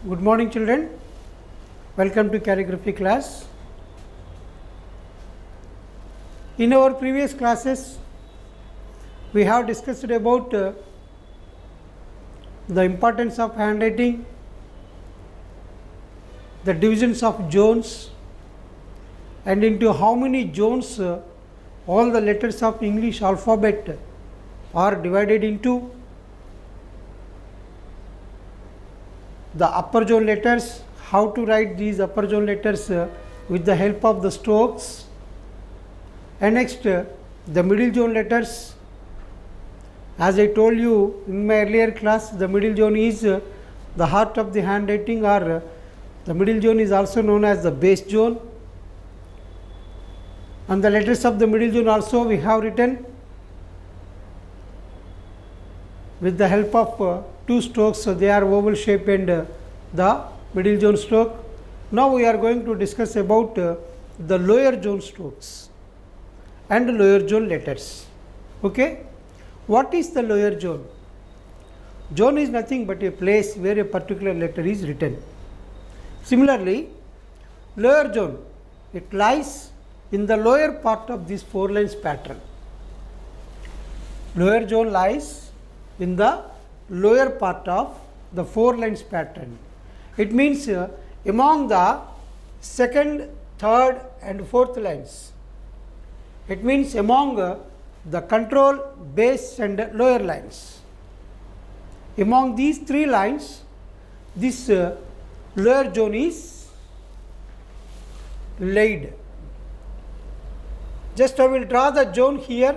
Good morning, children. Welcome to calligraphy class. In our previous classes, we have discussed about the importance of handwriting, the divisions of zones, and into how many zones all the letters of English alphabet are divided into. The upper zone letters, how to write these upper zone letters with the help of the strokes, and next the middle zone letters. As I told you in my earlier class, the middle zone is the heart of the handwriting, or the middle zone is also known as the base zone. And the letters of the middle zone also we have written with the help of two strokes, so they are oval shape and the middle zone stroke. Now we are going to discuss about the lower zone strokes and lower zone letters. Okay, what is the lower zone? Zone is nothing but a place where a particular letter is written. Similarly, lower zone, it lies in the lower part of this 4 lines pattern. Lower zone lies in the lower part of the 4 lines pattern. It means among the second, third and fourth lines. It means among the control, base and lower lines. Among these 3 lines, this lower zone is laid. Just I will draw the zone here,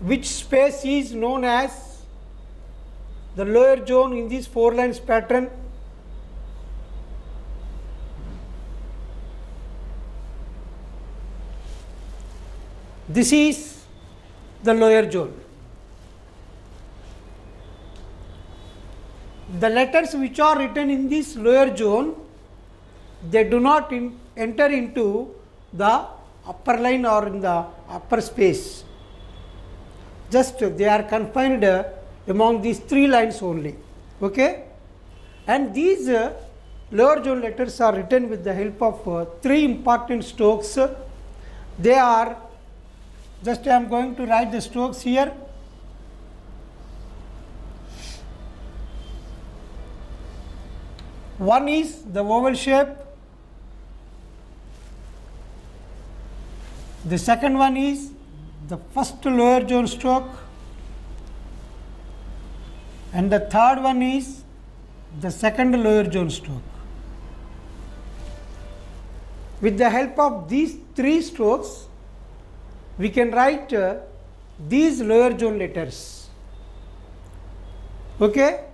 which space is known as the lower zone in this 4 lines pattern. This is the lower zone. The letters which are written in this lower zone, they do not enter into the upper line or in the upper space. Just they are confined among these 3 lines only. Okay, and these lower zone letters are written with the help of 3 important strokes. They are, just I am going to write the strokes here. One is the oval shape, the second one is the first lower zone stroke, and the third one is the second lower zone stroke. With the help of these 3 strokes, we can write these lower zone letters. Okay,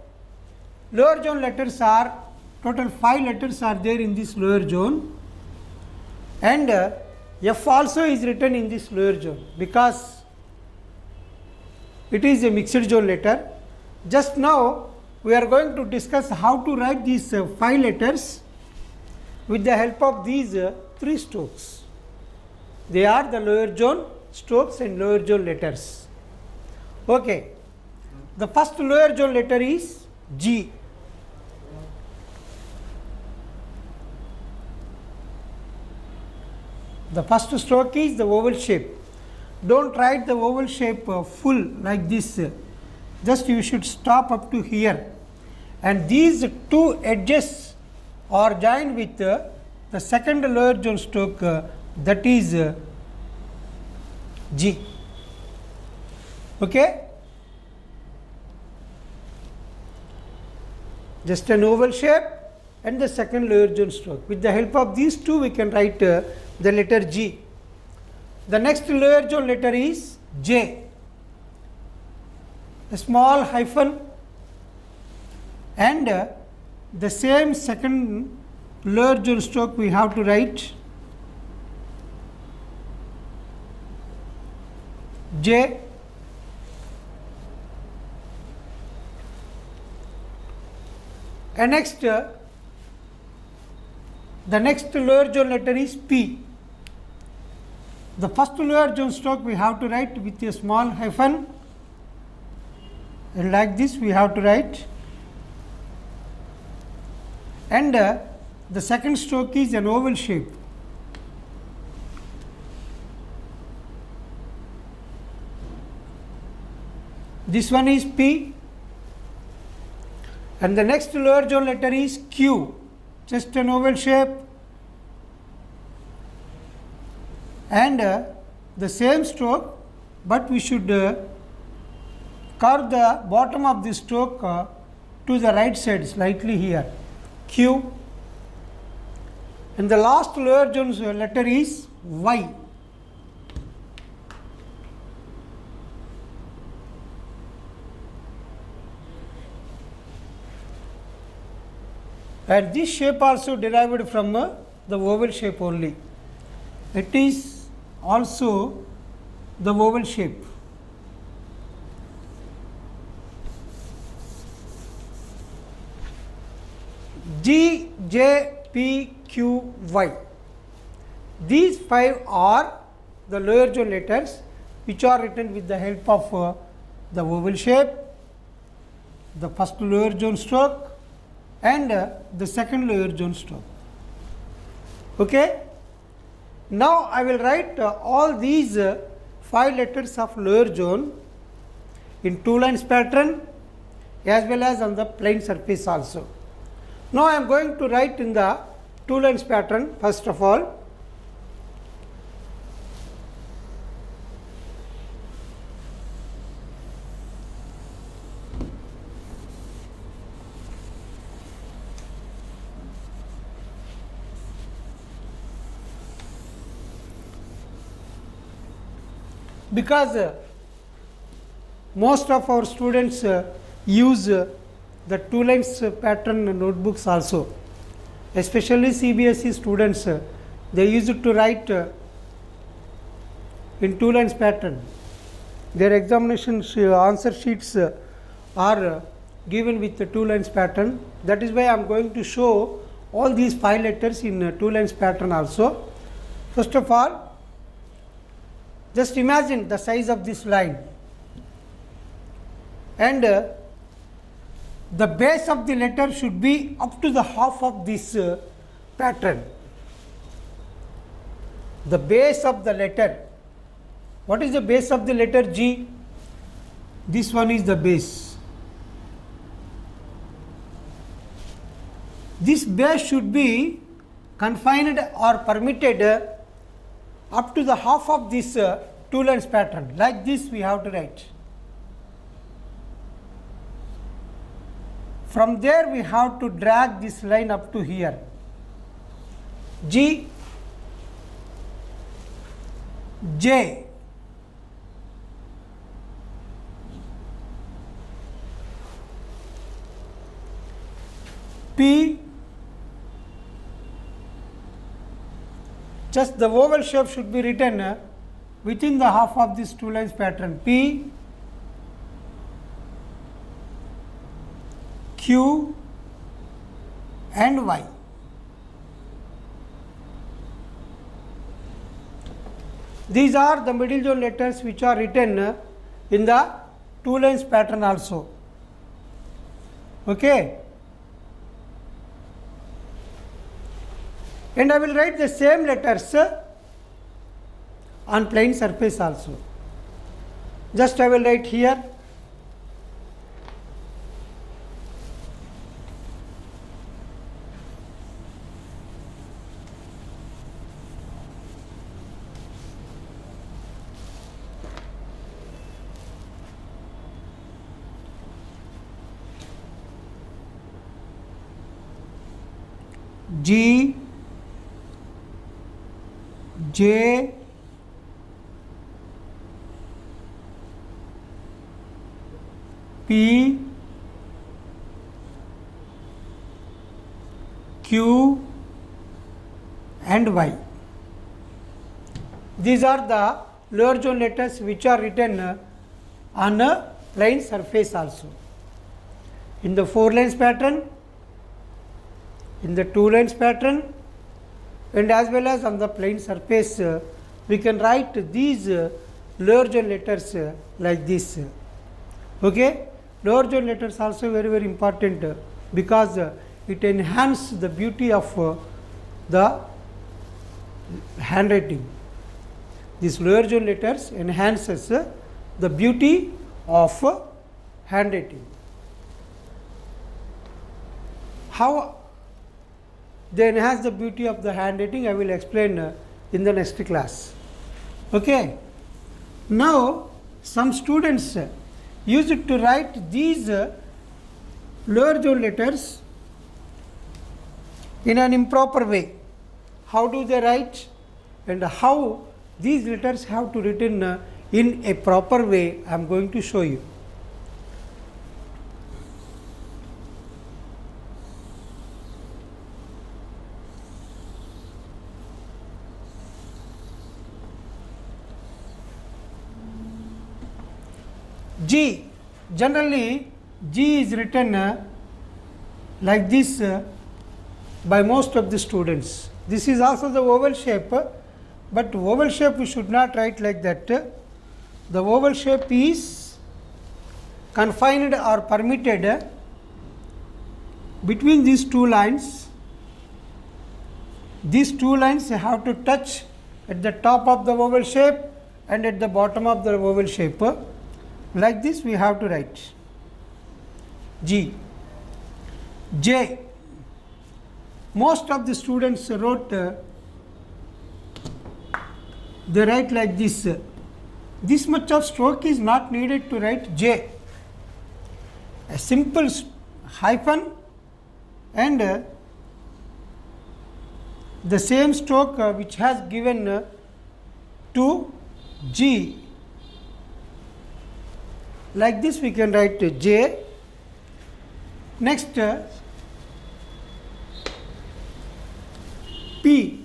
lower zone letters are total 5 letters are there in this lower zone, and F also is written in this lower zone because it is a mixed zone letter. Just now we are going to discuss how to write these 5 letters with the help of these 3 strokes. They are the lower zone strokes and lower zone letters. Okay, the first lower zone letter is G. The first stroke is the oval shape. Don't write the oval shape full like this. Just you should stop up to here, and these 2 edges are joined with the second lower zone stroke, that is G. Okay, just an oval shape and the second lower zone stroke. With the help of these 2, we can write the letter G. The next lower zone letter is J. A small hyphen and the same second lower zone stroke we have to write J. And next the next lower zone letter is P. The first lower zone stroke we have to write with a small hyphen, and like this we have to write and the second stroke is an oval shape. This one is P, and the next lower zone letter is Q, just an oval shape, and the same stroke, but we should curve the bottom of the stroke to the right side slightly here, Q, and the last lower zone letter is Y. And this shape also derived from the oval shape only. It is also the oval shape. G, J, P, Q, Y. These 5 are the lower zone letters which are written with the help of the oval shape, the first lower zone stroke, and the second lower zone stroke. Okay. Now I will write all these 5 letters of lower zone in 2 lines pattern as well as on the plane surface also. Now I am going to write in the 2 lines pattern first of all. Because most of our students use the 2 lines pattern notebooks also, especially CBSE students, they use it to write in 2 lines pattern. Their examination answer sheets are given with the 2 lines pattern. That is why I am going to show all these 5 letters in 2 lines pattern also. First of all, just imagine the size of this line, and the base of the letter should be up to the half of this pattern. The base of the letter. What is the base of the letter G? This one is the base. This base should be confined or permitted up to the half of this 2 lines pattern. Like this we have to write. From there we have to drag this line up to here. G, J, P, just the oval shape should be written within the half of this 2 lines pattern. P, Q, and Y. These are the middle zone letters which are written in the 2 lines pattern also. Okay. And I will write the same letters on plane surface also. Just I will write here G, J, P, Q, and Y. These are the lower zone letters which are written on a plane surface also. In the 4 lines pattern, in the 2 lines pattern, and as well as on the plane surface, we can write these lower zone letters like this. Okay, lower zone letters also very important because it enhances the beauty of the handwriting. These lower zone letters enhances the beauty of handwriting. How they enhance the beauty of the handwriting, I will explain in the next class. Okay. Now, some students use it to write these lower zone letters in an improper way. How do they write and how these letters have to written in a proper way, I am going to show you. G, generally G is written like this by most of the students. This is also the oval shape, but oval shape we should not write like that. The oval shape is confined or permitted between these two lines. These two lines have to touch at the top of the oval shape and at the bottom of the oval shape. Like this we have to write G. J, most of the students wrote, they write like this. This much of stroke is not needed to write J. A simple hyphen and the same stroke which has given to G. Like this we can write J. Next P.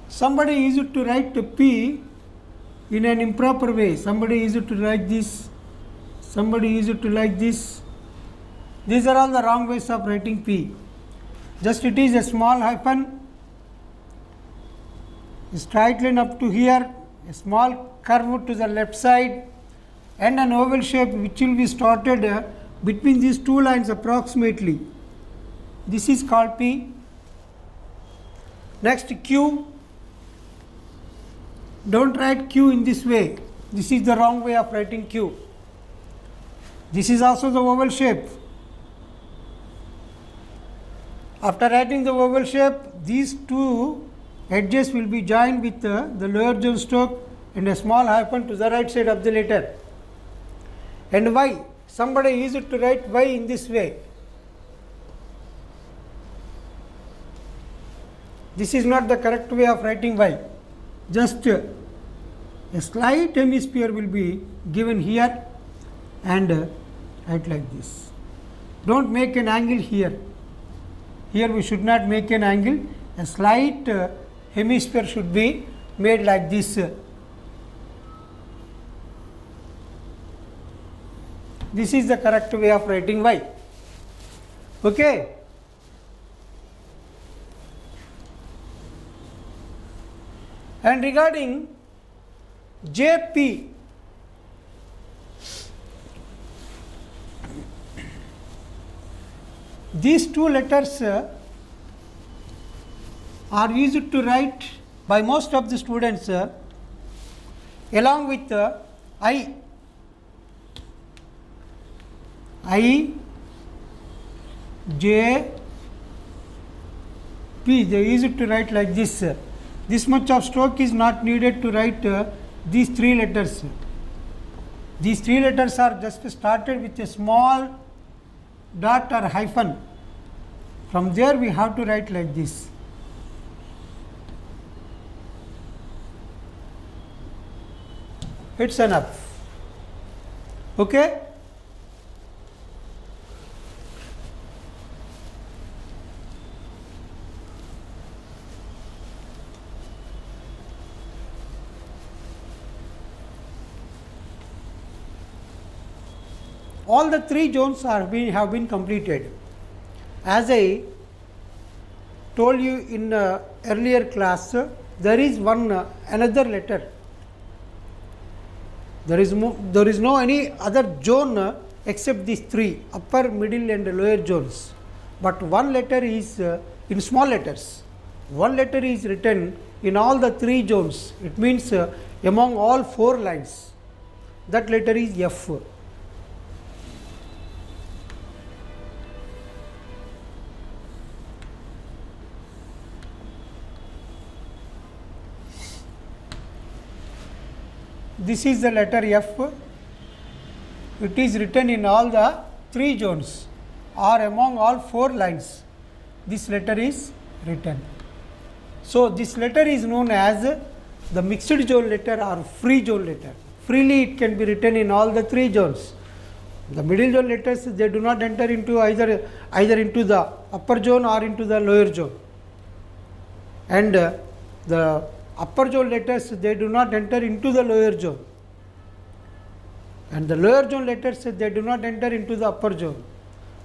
Somebody used to write P in an improper way. Somebody used to write this. Somebody used to like this. These are all the wrong ways of writing P. Just it is a small hyphen, a straight line up to here, a small curve to the left side, and an oval shape which will be started between these two lines approximately. This is called P. Next Q. Don't write Q in this way. This is the wrong way of writing Q. This is also the oval shape. After writing the oval shape, these two edges will be joined with the lower zone stroke and a small hyphen to the right side of the letter. And Y, somebody used to write Y in this way. This is not the correct way of writing Y. Just a slight hemisphere will be given here and write like this. Don't make an angle here. Here we should not make an angle. A slight hemisphere should be made like this. This is the correct way of writing Y. Okay. And regarding JP, these two letters are used to write by most of the students along with I. I, J, P, they use it to write like this. This much of stroke is not needed to write these three letters. These three letters are just started with a small dot or hyphen. From there we have to write like this. It's enough. Okay? All the three zones have been completed. As I told you in earlier class, there is one another letter There is no any other zone except these three, upper, middle and lower zones. But one letter is in small letters. One letter is written in all the three zones. It means among all four lines. That letter is F. This is the letter F. It is written in all the three zones or among all four lines. This letter is written. So, this letter is known as the mixed zone letter or free zone letter. Freely it can be written in all the three zones. The middle zone letters, they do not enter into either into the upper zone or into the lower zone. And the upper zone letters, they do not enter into the lower zone. And the lower zone letters, they do not enter into the upper zone.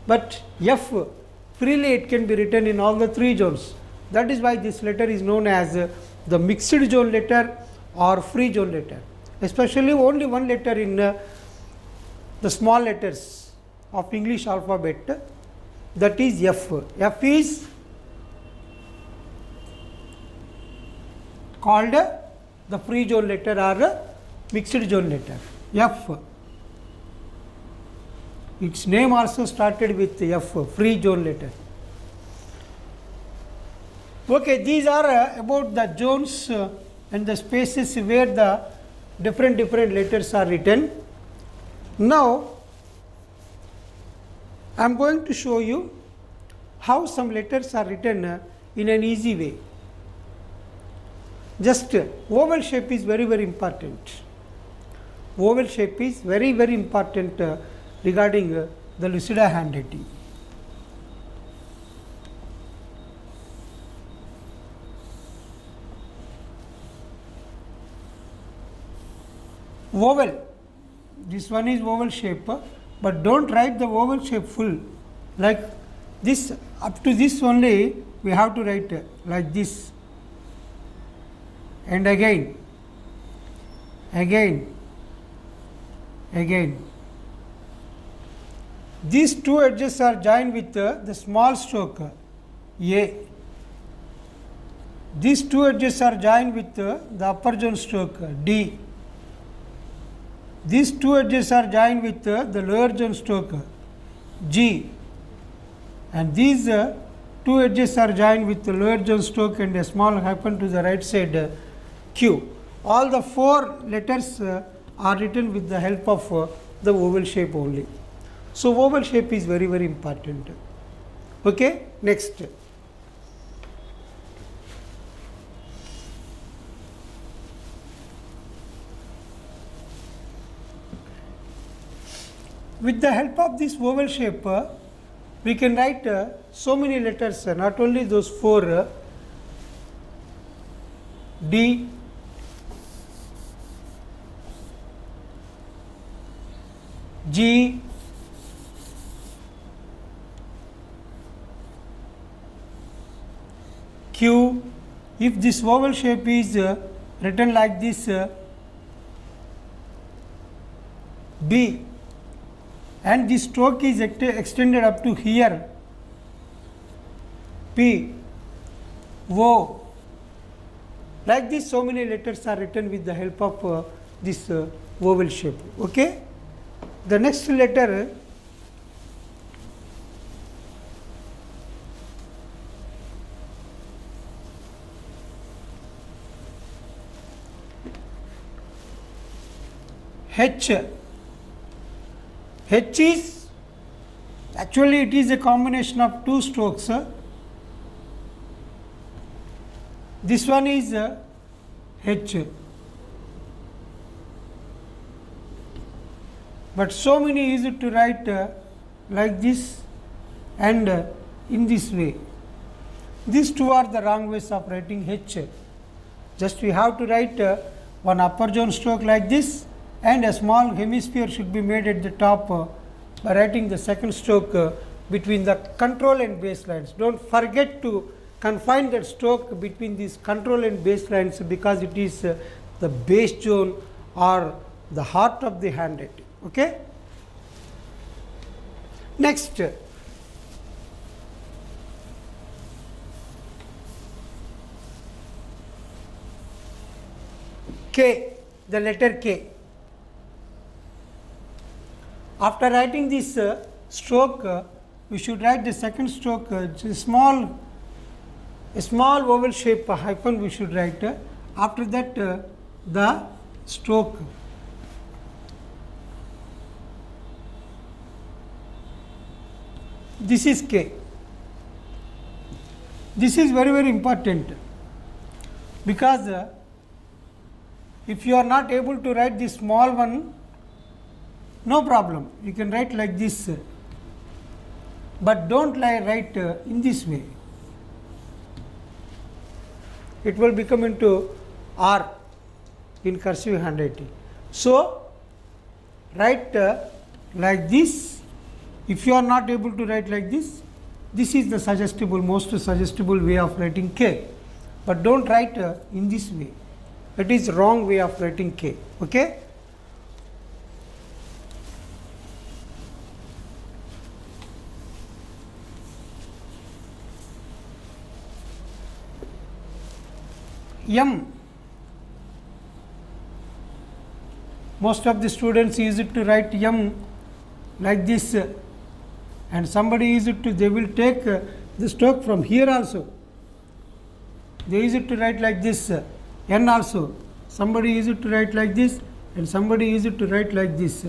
But F, freely it can be written in all the three zones. That is why this letter is known as the mixed zone letter or free zone letter. Especially only one letter in the small letters of English alphabet, that is F. F is called the free zone letter or mixed zone letter. F. Its name also started with F, free zone letter. Okay, these are about the zones and the spaces where the different letters are written. Now, I am going to show you how some letters are written in an easy way. Just oval shape is very important. Oval shape is very important regarding the Lucida handwriting. Oval, this one is oval shape, but don't write the oval shape full like this. Up to this only we have to write like this, and again. These two edges are joined with the small stroke A. These two edges are joined with the upper zone stroke D. These two edges are joined with the lower zone stroke G, and these two edges are joined with the lower zone stroke and a small hyphen to the right side Q. All the four letters are written with the help of the oval shape only. So, oval shape is very important. Okay, next. With the help of this oval shape, we can write so many letters, not only those four, D, G, Q. If this oval shape is written like this, B, and the stroke is extended up to here, P, O. Like this, so many letters are written with the help of this oval shape. Okay. The next letter H. H is actually it is a combination of two strokes. This one is H, but so many easy to write like this and in this way. These two are the wrong ways of writing H. Just we have to write one upper zone stroke like this, and a small hemisphere should be made at the top by writing the second stroke between the control and base lines. Don't forget to confine that stroke between these control and base lines, because it is the base zone or the heart of the handwriting. Okay. Next, K, the letter K. After writing this stroke, we should write the second stroke, a small oval shape hyphen we should write. After that, the stroke. This is K. This is very, very important, because if you are not able to write this small one, no problem, you can write like this, but don't write in this way. It will become into R in cursive handwriting. So, write like this. If you are not able to write like this, this is the most suggestible way of writing K, but don't write in this way. It is wrong way of writing K. Okay. M. Most of the students use it to write M like this, and somebody use it to, they will take the stroke from here also. They use it to write like this, N also. Somebody use it to write like this, and somebody use it to write like this,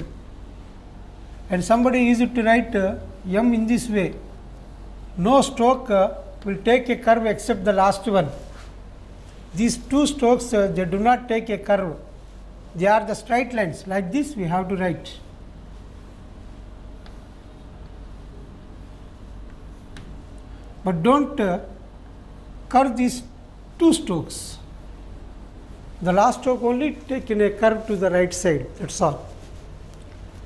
and somebody use it to write M in this way. No stroke will take a curve except the last one. These two strokes, they do not take a curve. They are the straight lines. Like this we have to write. But don't curve these two strokes. The last stroke only take in a curve to the right side, that's all.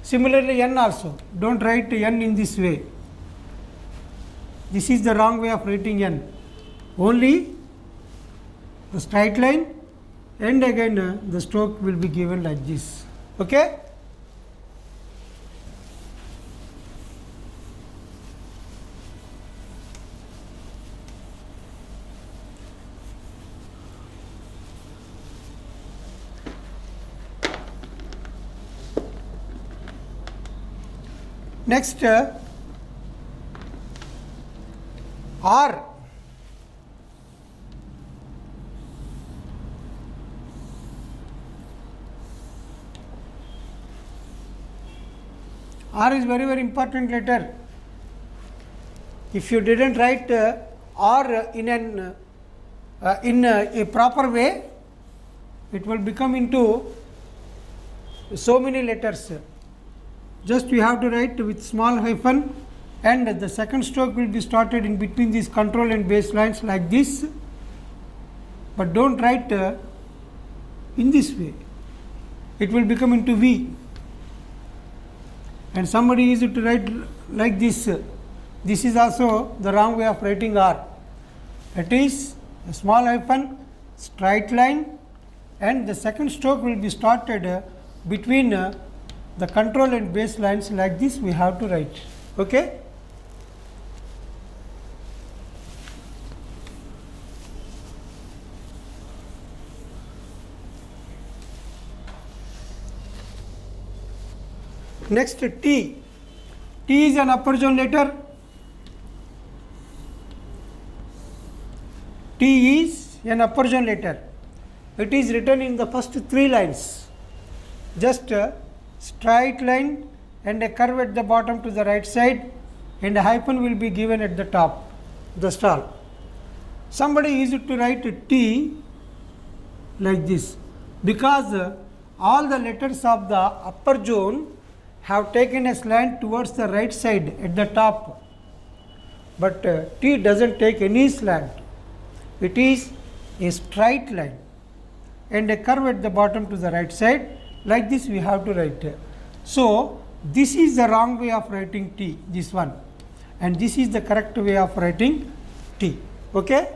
Similarly, N also. Don't write N in this way. This is the wrong way of writing N. Only the straight line, and again the stroke will be given like this. Okay. Next, R. R is very, very important letter. If you didn't write R in a proper way, it will become into so many letters. Just we have to write with small hyphen, and the second stroke will be started in between these control and base lines like this, but don't write in this way. It will become into V. And somebody used to write like this. This is also the wrong way of writing R. It is a small hyphen, straight line, and the second stroke will be started between the control and base lines like this we have to write. Okay. Next, T. T is an upper zone letter. T is an upper zone letter. It is written in the first three lines. Just a straight line and a curve at the bottom to the right side, and a hyphen will be given at the top, the stall. Somebody used to write T like this, because all the letters of the upper zone have taken a slant towards the right side at the top, but T doesn't take any slant. It is a straight line and a curve at the bottom to the right side. Like this we have to write. So, this is the wrong way of writing T, this one, and this is the correct way of writing T. Okay.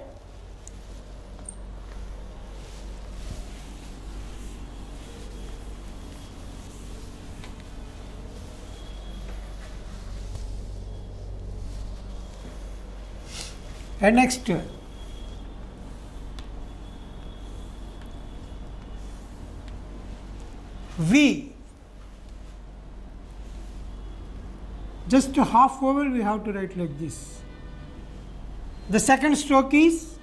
And next, V, just a half vowel we have to write like this. The second stroke is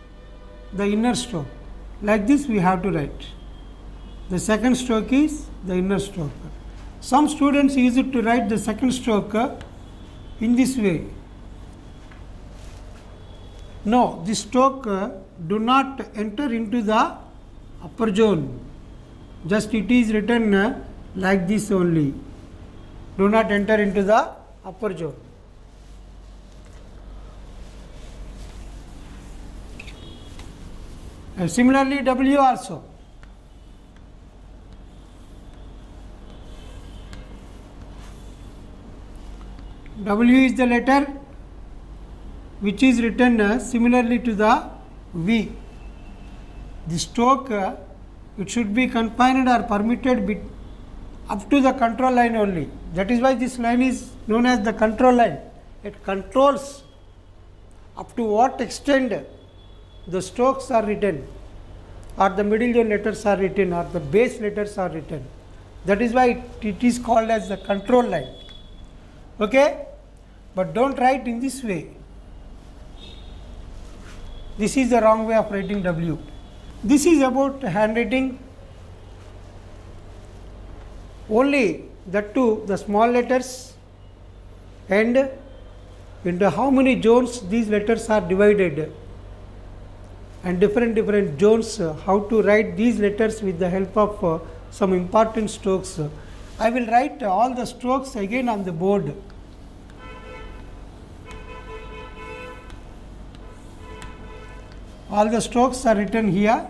the inner stroke, like this we have to write. The second stroke is the inner stroke. Some students use it to write the second stroke in this way. No, this stroke do not enter into the upper zone. Just it is written like this only. Do not enter into the upper zone. Similarly, W also. W is the letter which is written similarly to the V. The stroke it should be confined or permitted up to the control line only. That is why this line is known as the control line. It controls up to what extent the strokes are written, or the middle zone letters are written, or the base letters are written. That is why it is called as the control line. Okay? But don't write in this way. This is the wrong way of writing W. This is about handwriting. Only that too, the small letters, and into how many zones these letters are divided, and different zones, how to write these letters with the help of some important strokes. I will write all the strokes again on the board. All the strokes are written here.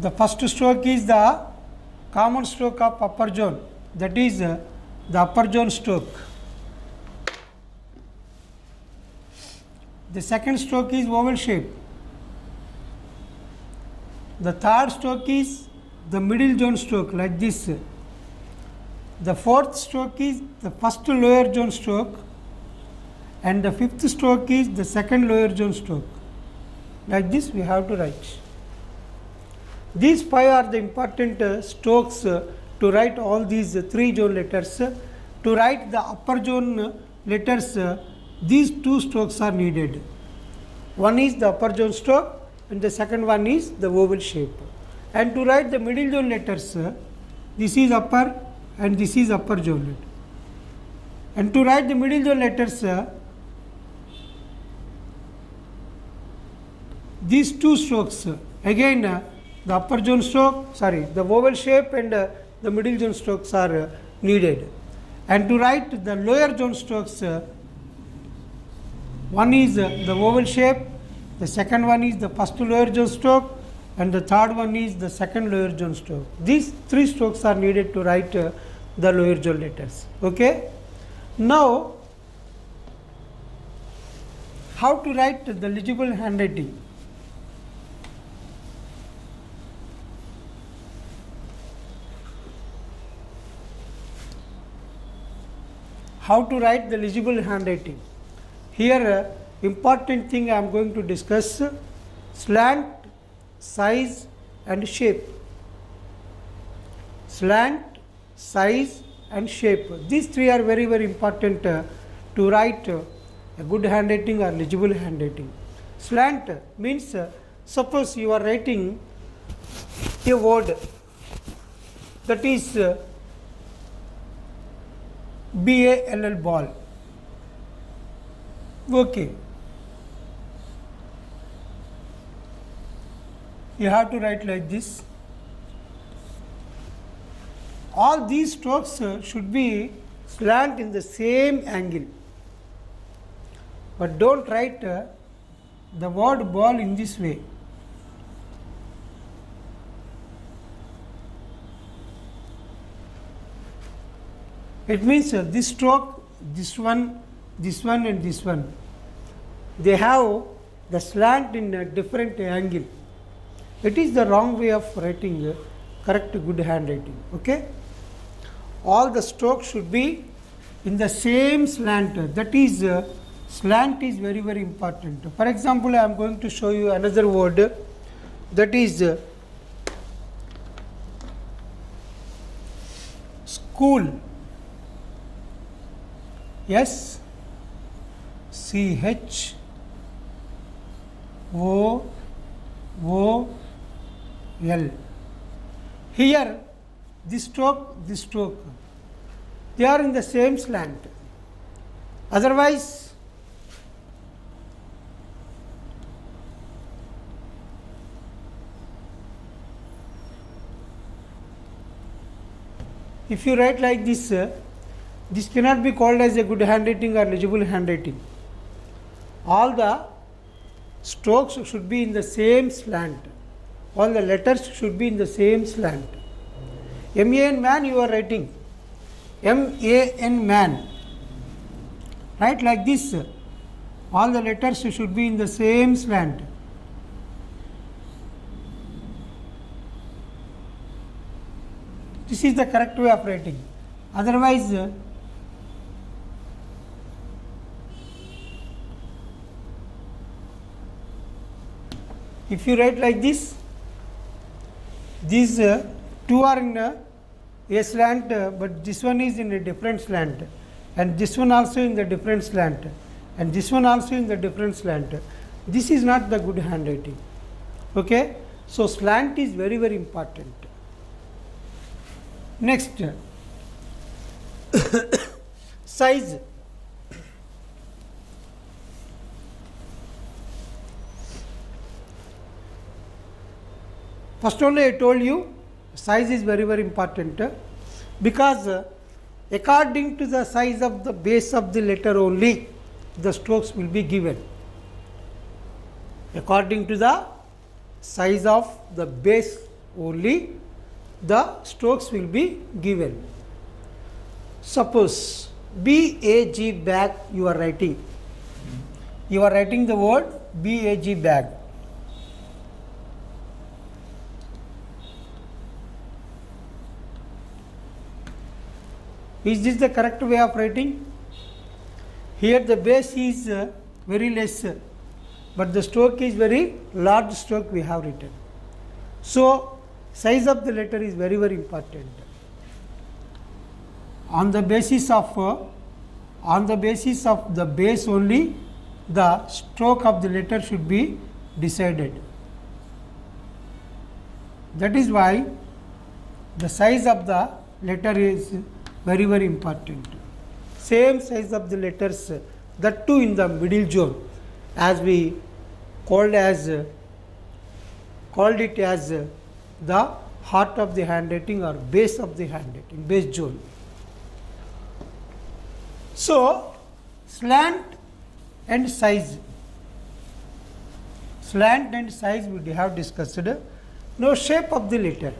The first stroke is the common stroke of upper zone, that is the upper zone stroke. The second stroke is oval shape. The third stroke is the middle zone stroke, like this. The fourth stroke is the first lower zone stroke, and the fifth stroke is the second lower zone stroke. Like this we have to write. These five are the important strokes to write all these three zone letters. To write the upper zone letters, these two strokes are needed. One is the upper zone stroke, and the second one is the oval shape. And to write the middle zone letters, this is upper and this is upper zone. And to write the middle zone letters, these two strokes, again the upper zone stroke, the oval shape and the middle zone strokes are needed. And to write the lower zone strokes, one is the oval shape, the second one is the first lower zone stroke, and the third one is the second lower zone stroke. These three strokes are needed to write the lower zone letters. Okay? Now, how to write the legible handwriting? How to write the legible handwriting? Here, important thing I am going to discuss: slant, size and shape. Slant, size and shape. These three are very important to write a good handwriting or legible handwriting. Slant means, suppose you are writing a word that is BALL, ball. Okay. You have to write like this. All these strokes should be slant in the same angle. But don't write the word ball in this way. It means this stroke, this one and this one, they have the slant in a different angle. It is the wrong way of writing correct good handwriting. Okay? All the strokes should be in the same slant, that is Slant is very, very important. For example, I am going to show you another word, that is school. S C H O O L. Here this stroke, they are in the same slant. Otherwise, if you write like this cannot be called as a good handwriting or legible handwriting. All the strokes should be in the same slant. All the letters should be in the same slant. M-A-N, man, you are writing. M-A-N, man. Write like this. All the letters should be in the same slant. This is the correct way of writing. Otherwise, if you write like this, these two are in a slant, but this one is in a different slant, and this one also in the different slant, and this one also in the different slant. This is not the good handwriting. Okay? So, slant is very, very important. Next, size. First only I told you size is very, very important, because according to the size of the base of the letter only the strokes will be given. According to the size of the base only the strokes will be given. Suppose B-A-G, bag, you are writing. You are writing the word B-A-G, bag. Is this the correct way of writing? Here the base is very less, but the stroke is very large stroke we have written. So, size of the letter is very, very important. On the basis of the base only, the stroke of the letter should be decided. That is why the size of the letter is very, very important. Same size of the letters, that too in the middle zone, as we called it as the heart of the handwriting or base of the handwriting, base zone. So, slant and size. Slant and size we have discussed. Now, shape of the letter.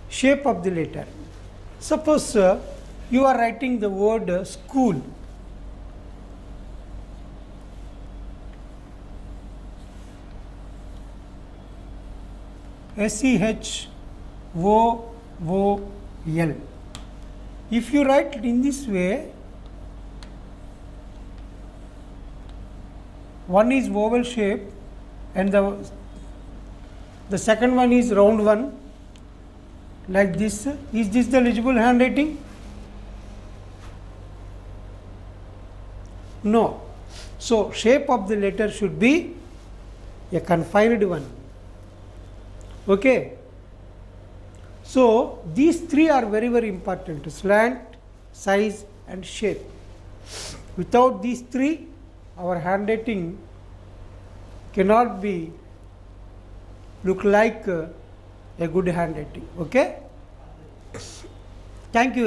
Shape of the letter. Suppose you are writing the word school. S-C-H-O-O-L. If you write it in this way, one is oval shape and the second one is round one, like this. Is this the legible handwriting? No. So, shape of the letter should be a confined one. Okay. So, these three are very, very important: slant, size and shape. Without these three, our handwriting cannot be look like a good handwriting. Okay. Thank you very much.